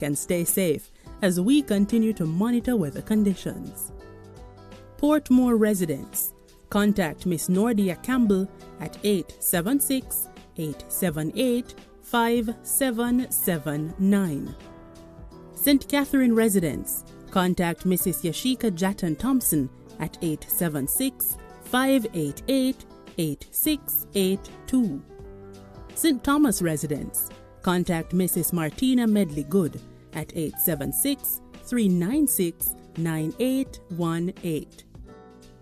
and stay safe as we continue to monitor weather conditions. Portmore residents, contact Miss Nordia Campbell at 876-878-5779. St. Catherine residents, contact Mrs. Yashika Jatton Thompson at 876-588-8682. St. Thomas residents, contact Mrs. Martina Medley Good at 876-396-9818.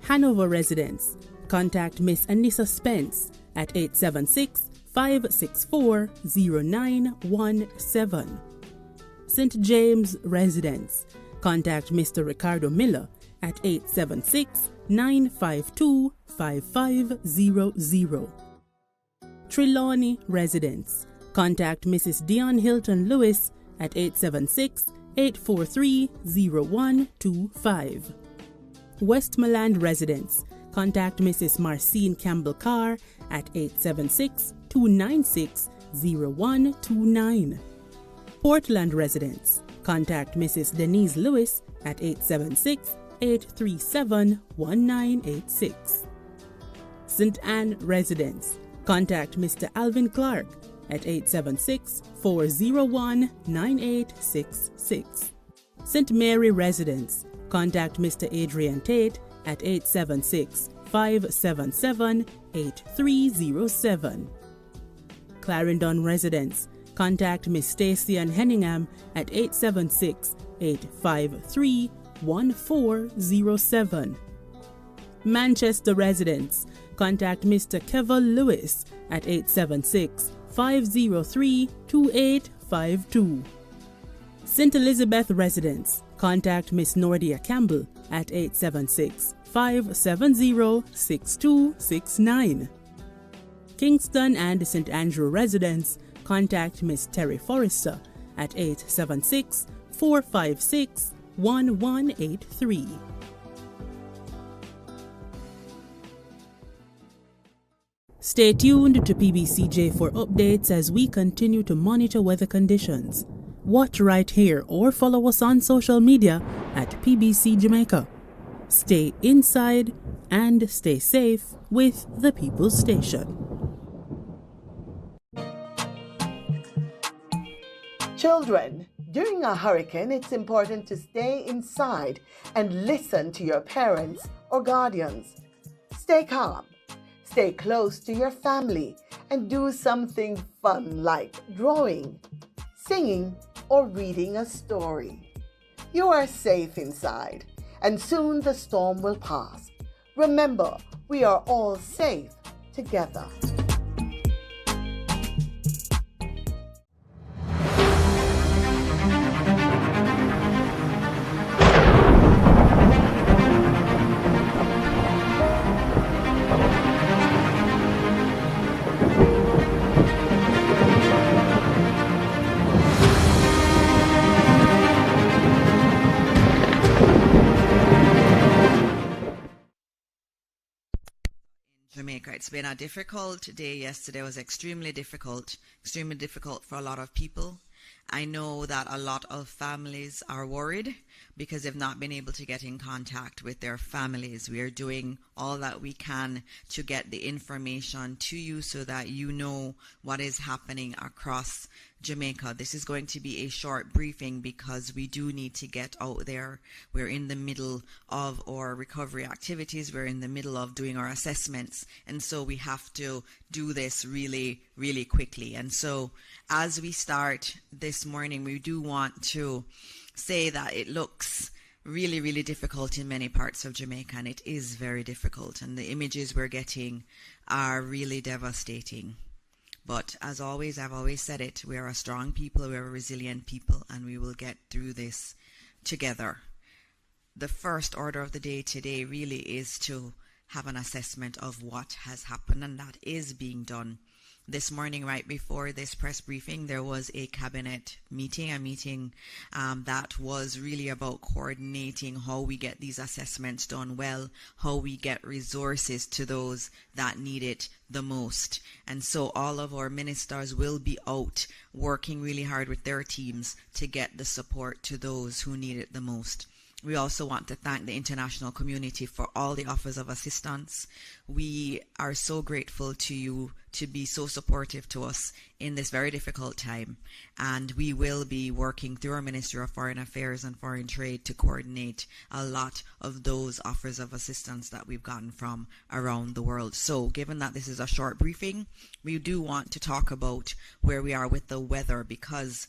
Hanover residents, contact Miss Anissa Spence at 876-564-0917. St. James residents, contact Mr. Ricardo Miller at 876-952-5500. Trelawney residents, contact Mrs. Dion Hilton Lewis at 876-843-0125. Westmoreland residents, contact Mrs. Marcine Campbell Carr at 876-296-0129. Portland residents, contact Mrs. Denise Lewis at 876-837-1986. St. Anne residents, contact Mr. Alvin Clark at 876-401-9866. St. Mary residents, contact Mr. Adrian Tate at 876-577-8307. Clarendon residents, contact Miss Stacy Ann Henningham at 876-853-1407. Manchester residents, contact Mr. Kevin Lewis at 876-503-2852. St. Elizabeth residents, contact Miss Nordia Campbell at 876-570-6269. Kingston and St. Andrew residents, contact Miss Terry Forrester at 876-456-1183. Stay tuned to PBCJ for updates as we continue to monitor weather conditions. Watch right here or follow us on social media at PBC Jamaica. Stay inside and stay safe with the People's Station. Children, during a hurricane, it's important to stay inside and listen to your parents or guardians. Stay calm, stay close to your family, and do something fun like drawing, singing, or reading a story. You are safe inside, and soon the storm will pass. Remember, we are all safe together. Jamaica. It's been a difficult day. Yesterday was extremely difficult for a lot of people. I know that a lot of families are worried because they've not been able to get in contact with their families. We are doing all that we can to get the information to you so that you know what is happening across Jamaica. This is going to be a short briefing because we do need to get out there. We're in the middle of our recovery activities. We're in the middle of doing our assessments. And so we have to do this really, really quickly. And so as we start this morning, we do want to say that it looks really, really difficult in many parts of Jamaica, and it is very difficult. And the images we're getting are really devastating. But as always, I've always said it, we are a strong people, we are a resilient people, and we will get through this together. The first order of the day today really is to have an assessment of what has happened, and that is being done. This morning, right before this press briefing, there was a cabinet meeting, that was really about coordinating how we get these assessments done well, how we get resources to those that need it the most. And so all of our ministers will be out working really hard with their teams to get the support to those who need it the most. We also want to thank the international community for all the offers of assistance. We are so grateful to you to be so supportive to us in this very difficult time. And we will be working through our Ministry of Foreign Affairs and Foreign Trade to coordinate a lot of those offers of assistance that we've gotten from around the world. So given that this is a short briefing, we do want to talk about where we are with the weather, because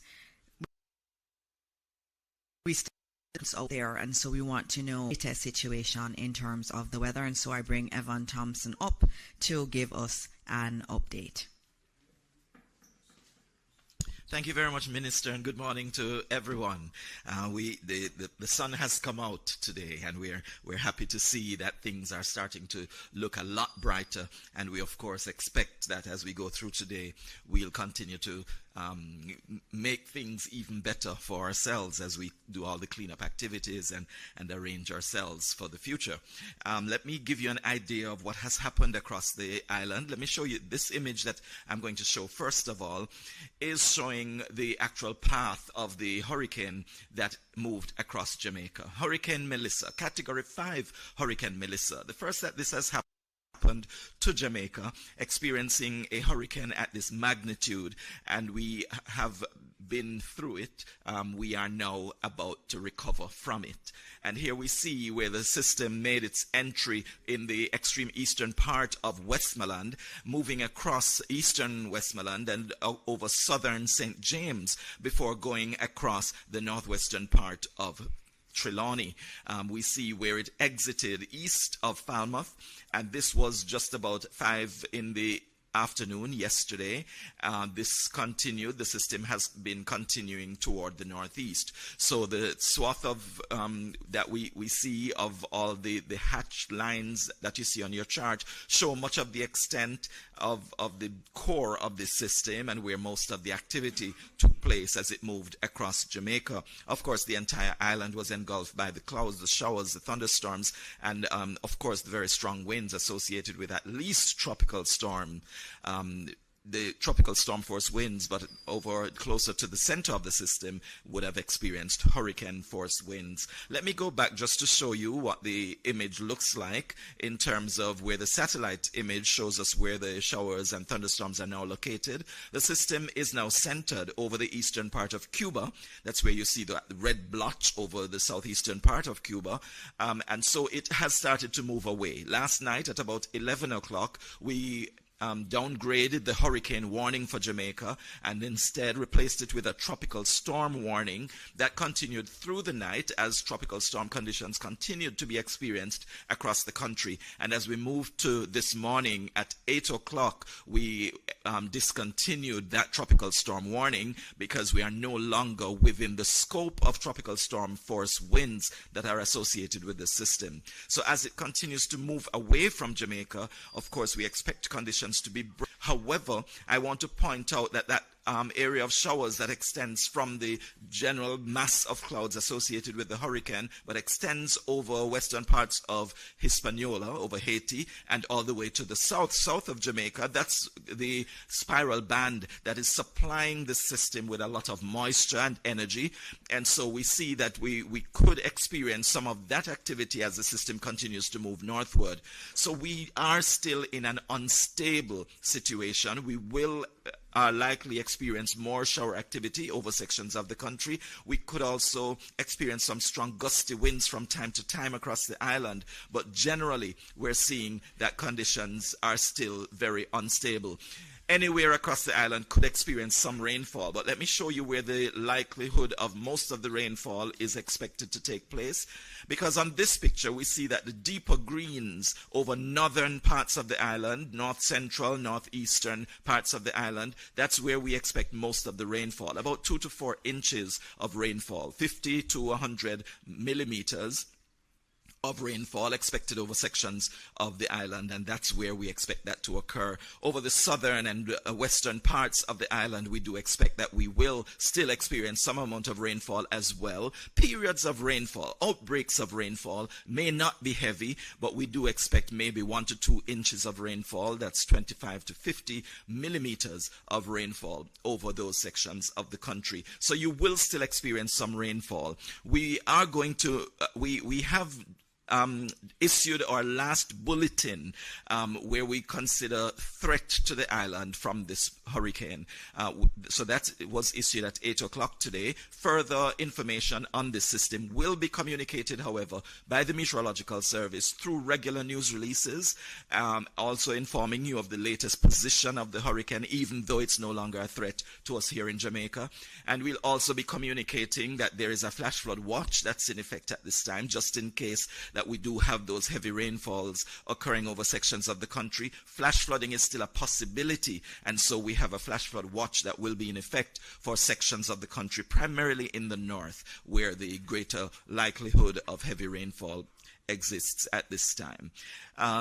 we still out there, and so we want to know the latest situation in terms of the weather. And so I bring Evan Thompson up to give us an update. Thank you very much, Minister, and good morning to everyone. The sun has come out today, and we're happy to see that things are starting to look a lot brighter. And we, of course, expect that as we go through today, we'll continue to make things even better for ourselves as we do all the cleanup activities and arrange ourselves for the future. Let me give you an idea of what has happened across the island. Let me show you this image that I'm going to show first of all is showing the actual path of the hurricane that moved across Jamaica. Hurricane Melissa, Category 5 Hurricane Melissa. The first that this has happened to Jamaica, experiencing a hurricane at this magnitude, and we have been through it. We are now about to recover from it. And here we see where the system made its entry in the extreme eastern part of Westmoreland, moving across eastern Westmoreland and over southern St. James before going across the northwestern part of Trelawney. We see where it exited east of Falmouth, and this was just about 5 in the afternoon yesterday. This continued. The system has been continuing toward the northeast. So the swath of that we see of all the hatched lines that you see on your chart show much of the extent of the core of this system and where most of the activity took place as it moved across Jamaica. Of course, the entire island was engulfed by the clouds, the showers, the thunderstorms, and of course the very strong winds associated with at least tropical storm. The tropical storm force winds, but over closer to the center of the system would have experienced hurricane force winds. Let me go back just to show you what the image looks like in terms of where the satellite image shows us where the showers and thunderstorms are now located. The system is now centered over the eastern part of Cuba. That's where you see the red blotch over the southeastern part of Cuba. And so it has started to move away. Last night at about 11 o'clock, we downgraded the hurricane warning for Jamaica and instead replaced it with a tropical storm warning that continued through the night as tropical storm conditions continued to be experienced across the country. And as we moved to this morning at 8 o'clock, we discontinued that tropical storm warning because we are no longer within the scope of tropical storm force winds that are associated with the system. So as it continues to move away from Jamaica, of course, we expect conditions to be. However, I want to point out that area of showers that extends from the general mass of clouds associated with the hurricane, but extends over western parts of Hispaniola, over Haiti, and all the way to the south of Jamaica. That's the spiral band that is supplying the system with a lot of moisture and energy. And so we see that we could experience some of that activity as the system continues to move northward. So we are still in an unstable situation. We will likely experience more shower activity over sections of the country. We could also experience some strong gusty winds from time to time across the island, but generally we're seeing that conditions are still very unstable. Anywhere across the island could experience some rainfall, but let me show you where the likelihood of most of the rainfall is expected to take place. Because on this picture, we see that the deeper greens over northern parts of the island, north central, northeastern parts of the island, that's where we expect most of the rainfall, about 2 to 4 inches of rainfall, 50 to 100 millimeters. of rainfall expected over sections of the island, and that's where we expect that to occur. Over the southern and western parts of the island, we do expect that we will still experience some amount of rainfall as well. Periods of rainfall, outbreaks of rainfall may not be heavy, but we do expect maybe 1 to 2 inches of rainfall. That's 25 to 50 millimeters of rainfall over those sections of the country. So you will still experience some rainfall. We are going to, we have issued our last bulletin where we consider threat to the island from this hurricane. So that was issued at 8 o'clock today. Further information on this system will be communicated, however, by the Meteorological Service through regular news releases, also informing you of the latest position of the hurricane, even though it's no longer a threat to us here in Jamaica. And we'll also be communicating that there is a flash flood watch that's in effect at this time, just in case that we do have those heavy rainfalls occurring over sections of the country. Flash flooding is still a possibility, and so we have a flash flood watch that will be in effect for sections of the country, primarily in the north, where the greater likelihood of heavy rainfall exists at this time.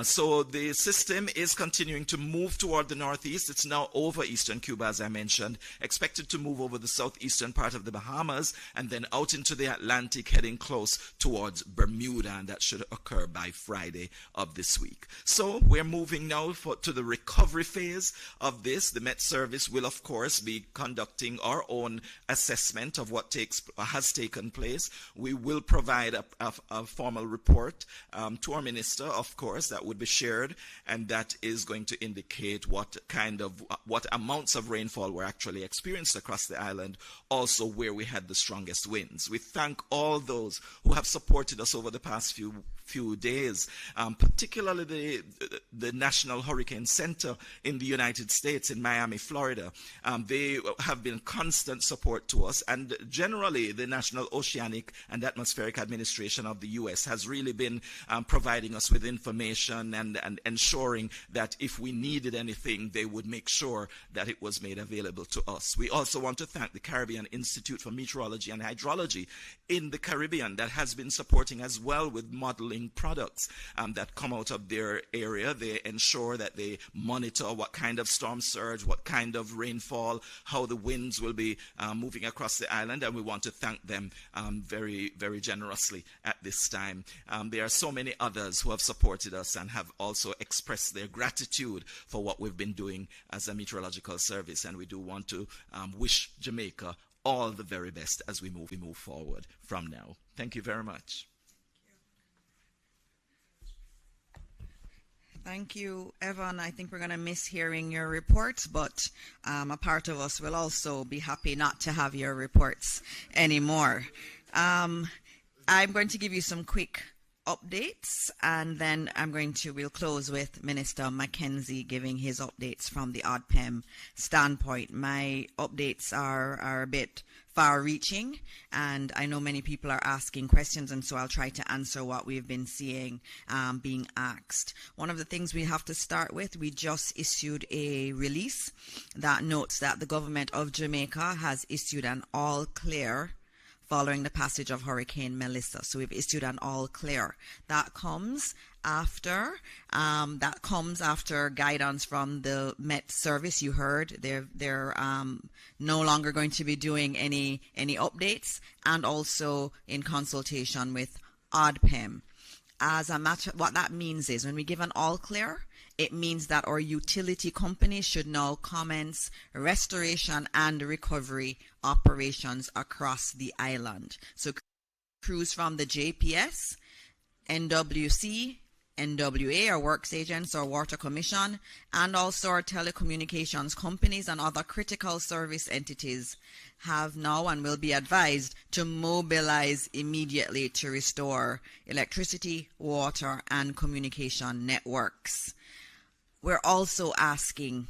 So the system is continuing to move toward the northeast. It's now over eastern Cuba, as I mentioned, expected to move over the southeastern part of the Bahamas and then out into the Atlantic, heading close towards Bermuda, and that should occur by Friday of this week. So we're moving now to the recovery phase of this. The Met Service will, of course, be conducting our own assessment of what has taken place. We will provide a formal report to our minister, of course, that would be shared, and that is going to indicate what amounts of rainfall were actually experienced across the island, also where we had the strongest winds. We thank all those who have supported us over the past few days, particularly the National Hurricane Center in the United States in Miami, Florida. They have been constant support to us, and generally the National Oceanic and Atmospheric Administration of the U.S. has really been providing us with information and ensuring that if we needed anything, they would make sure that it was made available to us. We also want to thank the Caribbean Institute for Meteorology and Hydrology in the Caribbean that has been supporting as well with modeling products that come out of their area. They ensure that they monitor what kind of storm surge, what kind of rainfall, how the winds will be moving across the island, and we want to thank them very, very generously at this time. There are so many others who have supported us and have also expressed their gratitude for what we've been doing as a meteorological service, and we do want to wish Jamaica all the very best as we move forward from now. Thank you very much. Thank you, Evan. I think we're going to miss hearing your reports, but a part of us will also be happy not to have your reports anymore. I'm going to give you some quick updates, and then we'll close with Minister Mackenzie giving his updates from the ODPEM standpoint. My updates are a bit far-reaching, and I know many people are asking questions, and so I'll try to answer what we've been seeing being asked. One of the things we have to start with, we just issued a release that notes that the government of Jamaica has issued an all-clear following the passage of Hurricane Melissa. So we've issued an all clear. That comes after guidance from the Met Service. You heard they're no longer going to be doing any updates, and also in consultation with ODPEM. As a matter, what that means is when we give an all clear, it means that our utility companies should now commence restoration and recovery operations across the island. So crews from the JPS, NWC, NWA, our Works Agents, our Water Commission, and also our telecommunications companies and other critical service entities have now and will be advised to mobilize immediately to restore electricity, water, and communication networks. We're also asking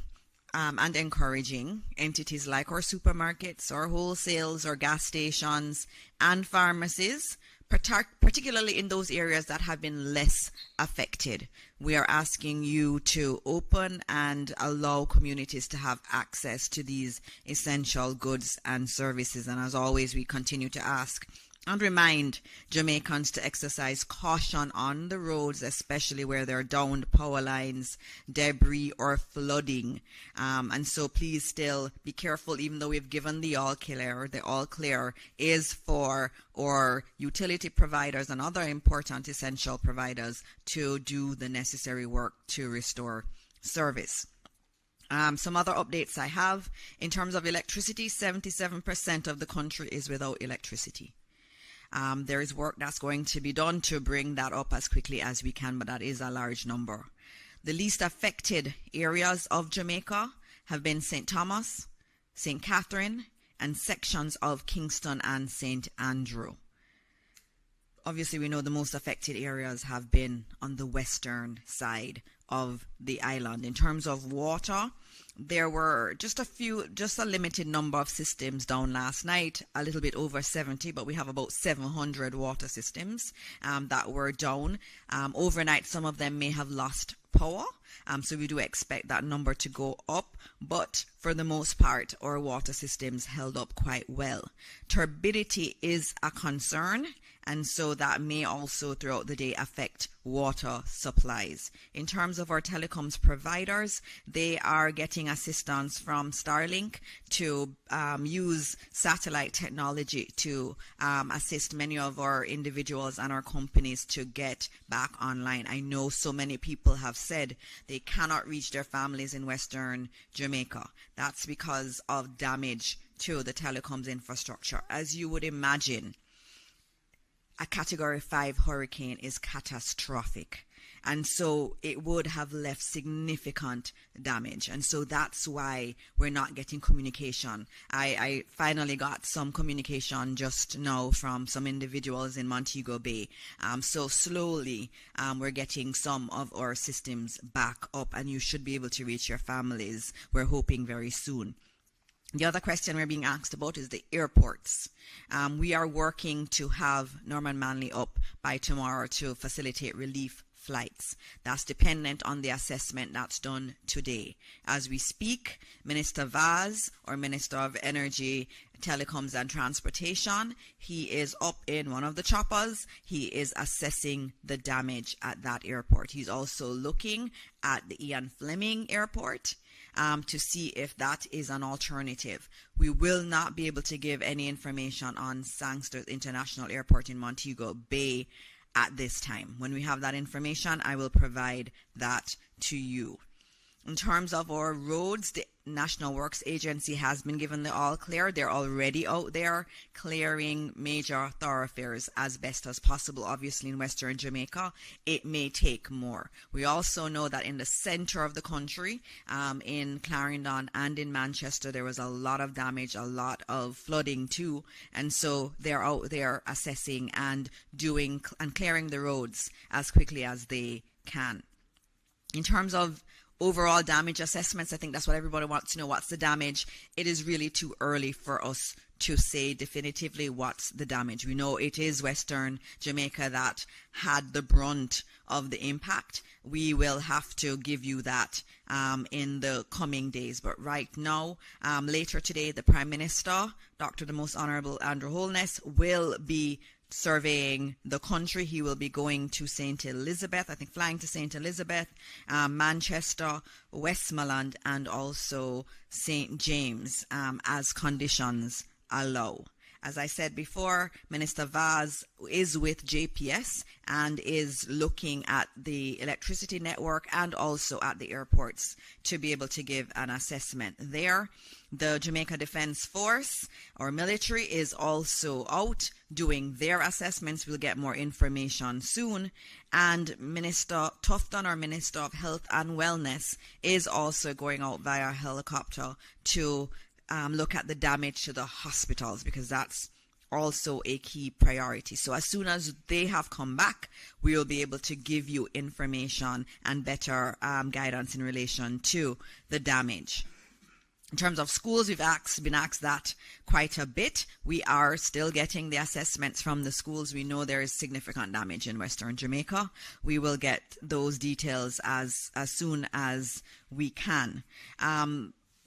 and encouraging entities like our supermarkets, our wholesales, our gas stations, and pharmacies, particularly in those areas that have been less affected. We are asking you to open and allow communities to have access to these essential goods and services. And as always, we continue to ask and remind Jamaicans to exercise caution on the roads, especially where there are downed power lines, debris, or flooding. And so please still be careful, even though we've given the all clear. The all clear is for our utility providers and other important essential providers to do the necessary work to restore service. Some other updates I have. In terms of electricity, 77% of the country is without electricity. There is work that's going to be done to bring that up as quickly as we can, but that is a large number. The least affected areas of Jamaica have been St. Thomas, St. Catherine, and sections of Kingston and St. Andrew. Obviously, we know the most affected areas have been on the western side of the island. In terms of water, there were just a limited number of systems down last night, a little bit over 70, but we have about 700 water systems that were down. Overnight, some of them may have lost power, so we do expect that number to go up, but for the most part, our water systems held up quite well. Turbidity is a concern, and so that may also throughout the day affect water supplies. In terms of our telecoms providers, they are getting assistance from Starlink to use satellite technology to assist many of our individuals and our companies to get back online. I know so many people have said they cannot reach their families in Western Jamaica. That's because of damage to the telecoms infrastructure. As you would imagine, a Category 5 hurricane is catastrophic. And so it would have left significant damage. And so that's why we're not getting communication. I finally got some communication just now from some individuals in Montego Bay. So slowly we're getting some of our systems back up, and you should be able to reach your families, we're hoping, very soon. The other question we're being asked about is the airports. We are working to have Norman Manley up by tomorrow to facilitate relief flights. That's dependent on the assessment that's done today. As we speak, Minister Vaz, or Minister of Energy, Telecoms and Transportation, he is up in one of the choppers. He is assessing the damage at that airport. He's also looking at the Ian Fleming Airport to see if that is an alternative. We will not be able to give any information on Sangster International Airport in Montego Bay at this time. When we have that information, I will provide that to you. In terms of our roads, the National Works Agency has been given the all clear. They're already out there clearing major thoroughfares as best as possible. Obviously, in Western Jamaica, it may take more. We also know that in the center of the country, in Clarendon and in Manchester, there was a lot of damage, a lot of flooding too. And so they're out there assessing and doing and clearing the roads as quickly as they can. In terms of overall damage assessments, I think that's what everybody wants to know. What's the damage? It is really too early for us to say definitively what's the damage. We know it is Western Jamaica that had the brunt of the impact. We will have to give you that in the coming days. But right now, later today, the Prime Minister, Dr. the Most Honorable Andrew Holness, will be surveying the country. He will be going to St. Elizabeth, I think flying to St. Elizabeth, Manchester, Westmoreland, and also St. James as conditions allow. As I said before, Minister Vaz is with JPS and is looking at the electricity network and also at the airports to be able to give an assessment there. The Jamaica Defence Force or military is also out doing their assessments. We'll get more information soon. And Minister Tufton, or Minister of Health and Wellness, is also going out via helicopter to look at the damage to the hospitals, because that's also a key priority. So as soon as they have come back, we will be able to give you information and better guidance in relation to the damage. In terms of schools, we've been asked that quite a bit. We are still getting the assessments from the schools. We know there is significant damage in Western Jamaica. We will get those details as soon as we can.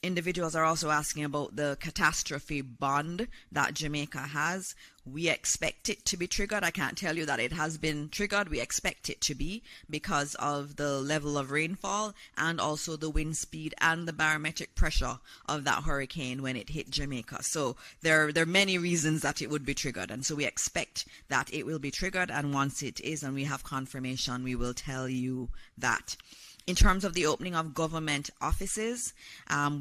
Individuals are also asking about the catastrophe bond that Jamaica has. We expect it to be triggered. I can't tell you that it has been triggered. We expect it to be because of the level of rainfall and also the wind speed and the barometric pressure of that hurricane when it hit Jamaica. So there are many reasons that it would be triggered. And so we expect that it will be triggered. And once it is and we have confirmation, we will tell you that. In terms of the opening of government offices,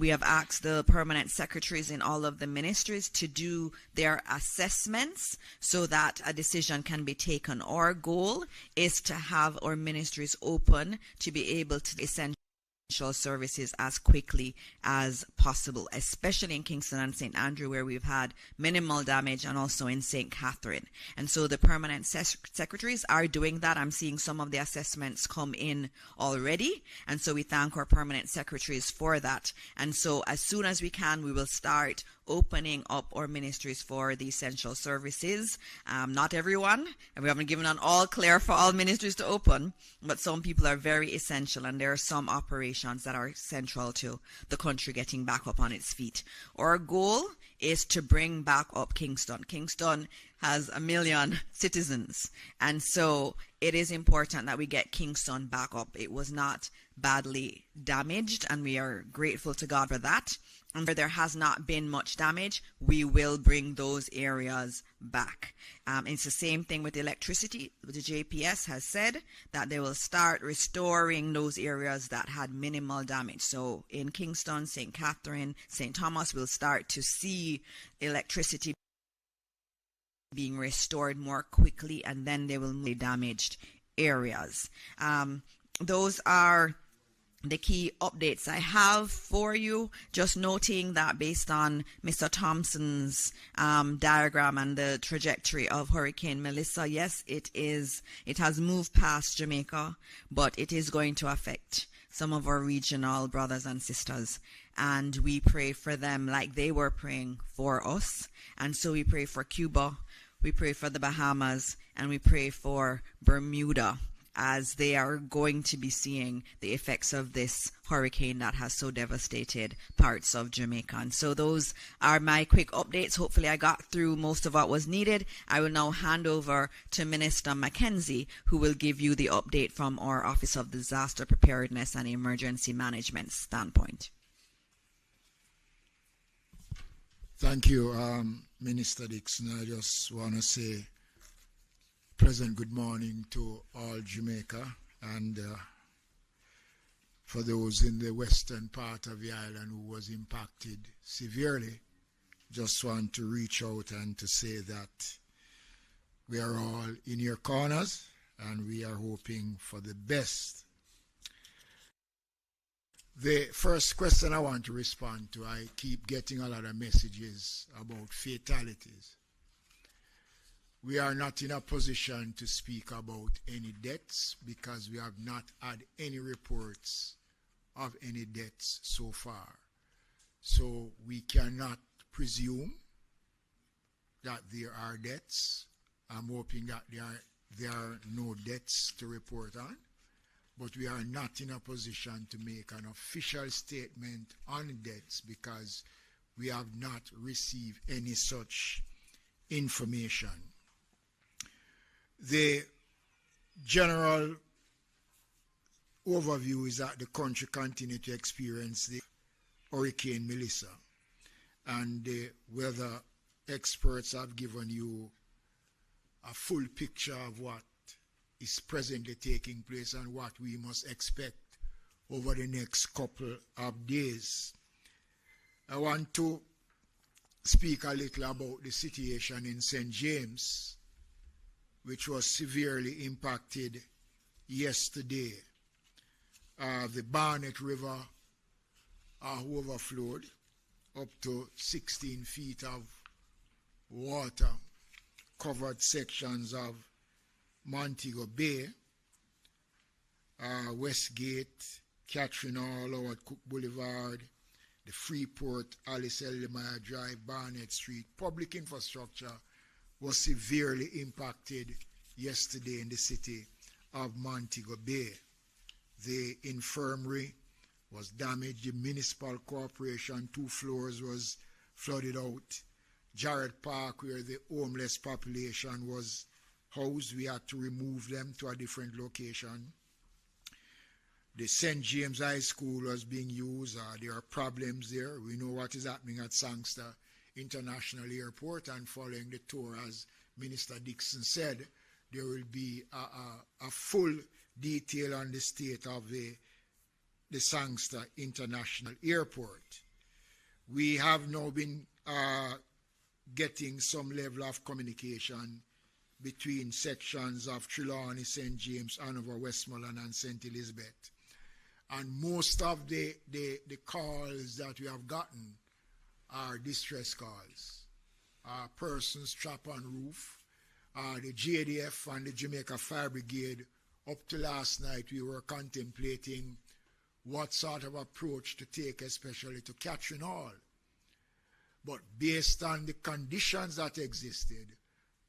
we have asked the permanent secretaries in all of the ministries to do their assessments so that a decision can be taken. Our goal is to have our ministries open to be able to essentially services as quickly as possible, especially in Kingston and St. Andrew, where we've had minimal damage, and also in St. Catherine. And so the permanent secretaries are doing that. I'm seeing some of the assessments come in already, and so we thank our permanent secretaries for that. And so as soon as we can, we will start opening up our ministries for the essential services. Not everyone, and we haven't given an all clear for all ministries to open, but some people are very essential, and there are some operations that are central to the country getting back up on its feet. Our goal is to bring back up Kingston. Kingston has 1 million citizens, and so it is important that we get Kingston back up. It was not badly damaged, and we are grateful to God for that. And where there has not been much damage, we will bring those areas back. It's the same thing with electricity. The JPS has said that they will start restoring those areas that had minimal damage. So in Kingston, St. Catherine, St. Thomas, we'll start to see electricity being restored more quickly, and then they will move to damaged areas. Those are the key updates I have for you. Just noting that based on Mr. Thompson's diagram and the trajectory of Hurricane Melissa, yes, it has moved past Jamaica, but it is going to affect some of our regional brothers and sisters, and we pray for them like they were praying for us. And so we pray for Cuba, we pray for the Bahamas, and we pray for Bermuda, as they are going to be seeing the effects of this hurricane that has so devastated parts of Jamaica. And so those are my quick updates. Hopefully I got through most of what was needed. I will now hand over to Minister Mackenzie, who will give you the update from our Office of Disaster Preparedness and Emergency Management standpoint. Thank you, Minister Dixon. I just want to say pleasant good morning to all Jamaica, and for those in the western part of the island who was impacted severely, just want to reach out and to say that we are all in your corners and we are hoping for the best. The first question I want to respond to, I keep getting a lot of messages about fatalities. We are not in a position to speak about any deaths because we have not had any reports of any deaths so far. So we cannot presume that there are deaths. I'm hoping that there are no deaths to report on, but we are not in a position to make an official statement on deaths because we have not received any such information. The general overview is that the country continues to experience the Hurricane Melissa, and the weather experts have given you a full picture of what is presently taking place and what we must expect over the next couple of days. I want to speak a little about the situation in St. James, which was severely impacted yesterday. The Barnett River overflowed up to 16 feet of water, covered sections of Montego Bay, Westgate, Catherine Hall, Howard Cook Boulevard, the Freeport, Alice Eldemeyer Drive, Barnett Street. Public infrastructure was severely impacted yesterday in the city of Montego Bay. The infirmary was damaged. The municipal corporation, 2 floors was flooded out. Jarrett Park, where the homeless population was housed, we had to remove them to a different location. The St. James High School was being used. There are problems there. We know what is happening at Sangster International Airport, and following the tour, as Minister Dixon said, there will be a full detail on the state of the Sangster International Airport. We have now been getting some level of communication between sections of Trelawney, St. James, Hanover, Westmoreland, and St. Elizabeth. And most of the calls that we have gotten are distress calls. Persons trapped on roof. The JDF and the Jamaica Fire Brigade, up to last night, we were contemplating what sort of approach to take, especially to Catherine Hall. But based on the conditions that existed,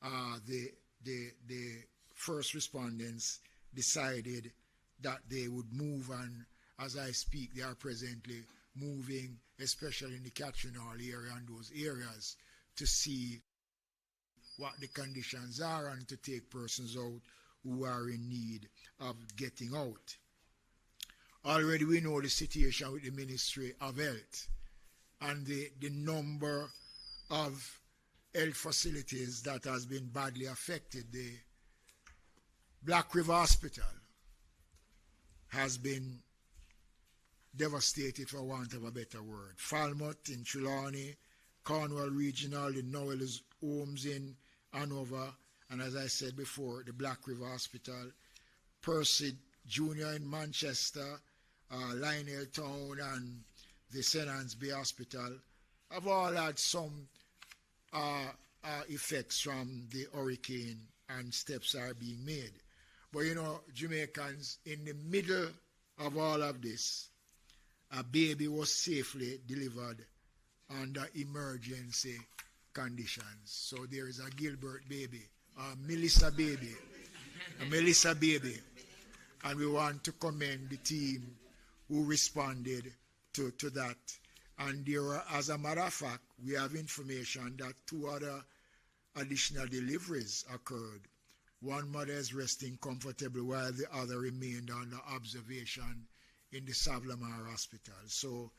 the first respondents decided that they would move, and as I speak, they are presently moving, especially in the Catherine Hall area and those areas, to see what the conditions are and to take persons out who are in need of getting out. Already we know the situation with the Ministry of Health and the number of health facilities that has been badly affected. The Black River Hospital has been devastated, for want of a better word. Falmouth in Trelawney, Cornwall Regional, the Noel's Homes in Hanover, and as I said before, the Black River Hospital, Percy Jr. in Manchester, Lionel Town, and the St. Anne's Bay Hospital have all had some effects from the hurricane, and steps are being made. But you know, Jamaicans, in the middle of all of this, a baby was safely delivered under emergency conditions. So there is a Gilbert baby, a Melissa baby, and we want to commend the team who responded to that. And there are, as a matter of fact, we have information that 2 other additional deliveries occurred. One mother is resting comfortably while the other remained under observation in the Savlamar Hospital. So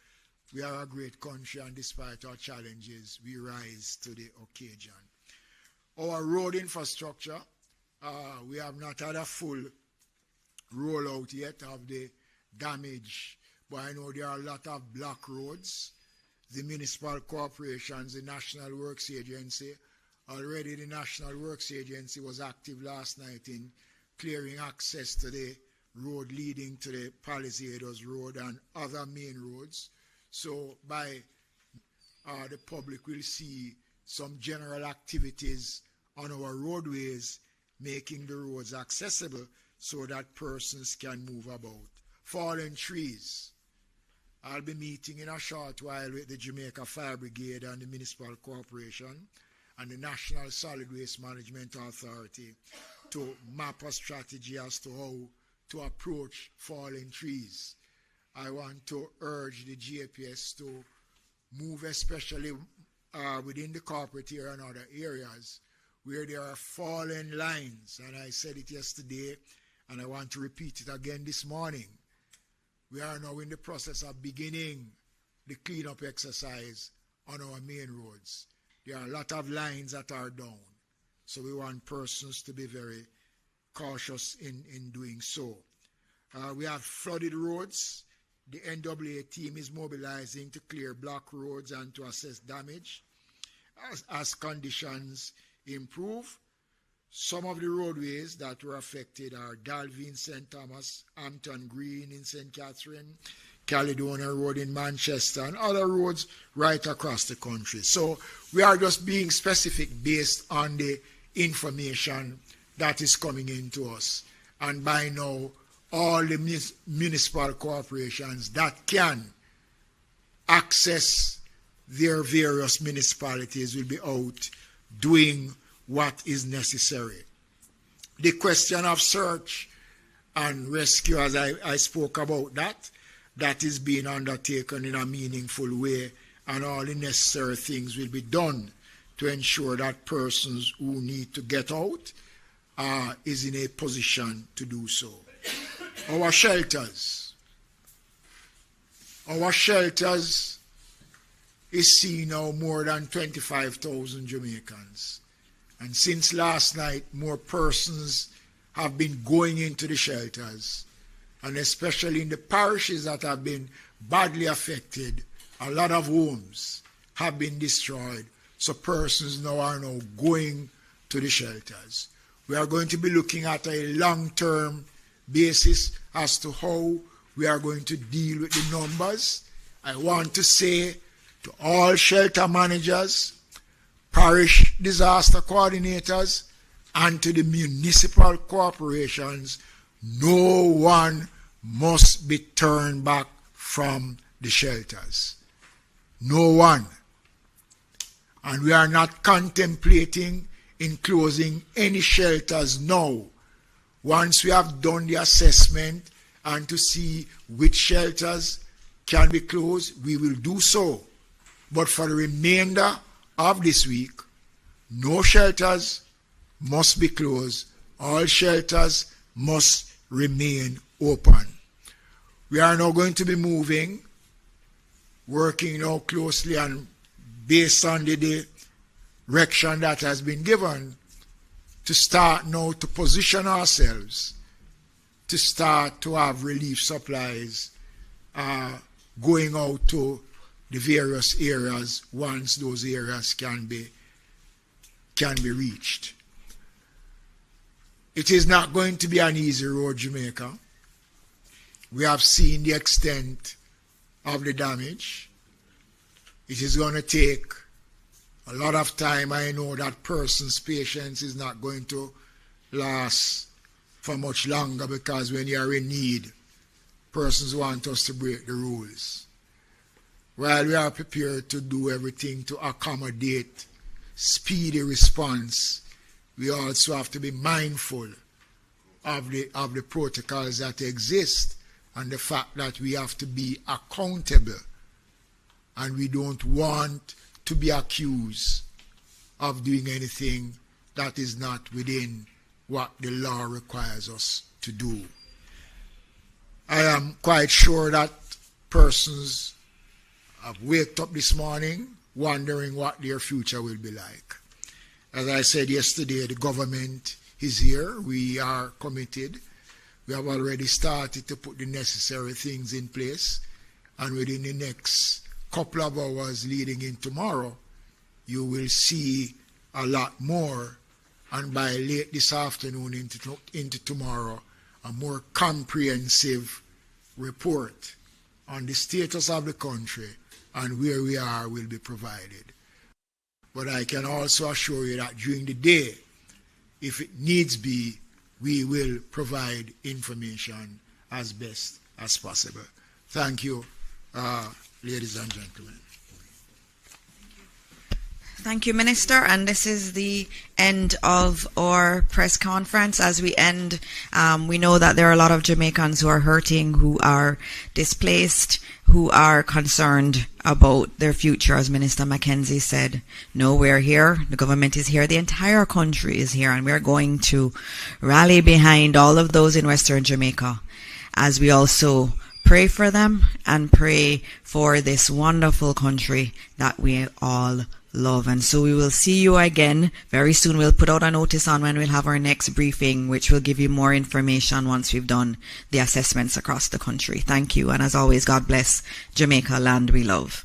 we are a great country, and despite our challenges, we rise to the occasion. Our road infrastructure, we have not had a full rollout yet of the damage, but I know there are a lot of block roads. The municipal corporations, the National Works Agency, already the National Works Agency was active last night in clearing access to the road leading to the Palisados Road and other main roads. So by the public will see some general activities on our roadways, making the roads accessible so that persons can move about. Fallen trees. I'll be meeting in a short while with the Jamaica Fire Brigade and the Municipal Corporation and the National Solid Waste Management Authority to map a strategy as to how to approach fallen trees. I want to urge the JPS to move, especially within the corporate area and other areas where there are fallen lines. And I said it yesterday, and I want to repeat it again this morning. We are now in the process of beginning the cleanup exercise on our main roads. There are a lot of lines that are down. So we want persons to be very cautious in doing so. We have flooded roads. The NWA team is mobilizing to clear block roads and to assess damage. As conditions improve, some of the roadways that were affected are Dalvin, St. Thomas, Hampton Green in St. Catherine, Caledonia Road in Manchester, and other roads right across the country. So we are just being specific based on the information that is coming into us. And by now, all the municipal corporations that can access their various municipalities will be out doing what is necessary. The question of search and rescue, as I spoke about that, that is being undertaken in a meaningful way, and all the necessary things will be done to ensure that persons who need to get out is in a position to do so. Our shelters is seeing now more than 25,000 Jamaicans. And since last night, more persons have been going into the shelters. And especially in the parishes that have been badly affected, a lot of homes have been destroyed. So persons now are now going to the shelters. We are going to be looking at a long-term basis as to how we are going to deal with the numbers. I want to say to all shelter managers, parish disaster coordinators, and to the municipal corporations, no one must be turned back from the shelters. No one. And we are not contemplating in closing any shelters now. Once we have done the assessment and to see which shelters can be closed, we will do so. But for the remainder of this week, no shelters must be closed. All shelters must remain open. We are now going to be moving, working now closely and based on the direction that has been given, to start now to position ourselves, to start to have relief supplies going out to the various areas once those areas can be reached. It is not going to be an easy road, Jamaica. We have seen the extent of the damage. It is going to take a lot of time. I know that person's patience is not going to last for much longer, because when you are in need, persons want us to break the rules. While we are prepared to do everything to accommodate speedy response, we also have to be mindful of the protocols that exist and the fact that we have to be accountable, and we don't want to be accused of doing anything that is not within what the law requires us to do. I am quite sure that persons have waked up this morning wondering what their future will be like. As I said yesterday, the government is here. We are committed. We have already started to put the necessary things in place, and within the next couple of hours leading in tomorrow, you will see a lot more, and by late this afternoon into tomorrow, a more comprehensive report on the status of the country and where we are will be provided. But I can also assure you that during the day, if it needs be, we will provide information as best as possible. Thank you, ladies and gentlemen. Thank you, Minister. And this is the end of our press conference. As we end, we know that there are a lot of Jamaicans who are hurting, who are displaced, who are concerned about their future. As Minister Mackenzie said, no, we're here. The government is here. The entire country is here. And we're going to rally behind all of those in Western Jamaica as we also pray for them and pray for this wonderful country that we all love. And so we will see you again very soon. We'll put out a notice on when we'll have our next briefing, which will give you more information once we've done the assessments across the country. Thank you. And as always, God bless Jamaica, land we love.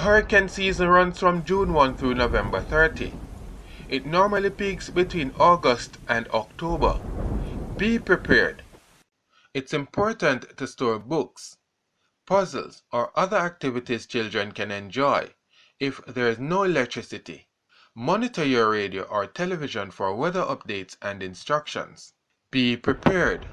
hurricane season runs from June 1 through November 30. It normally peaks between August and October. Be prepared. It's important to store books, puzzles, or other activities children can enjoy if there is no electricity. Monitor your radio or television for weather updates and instructions. Be prepared.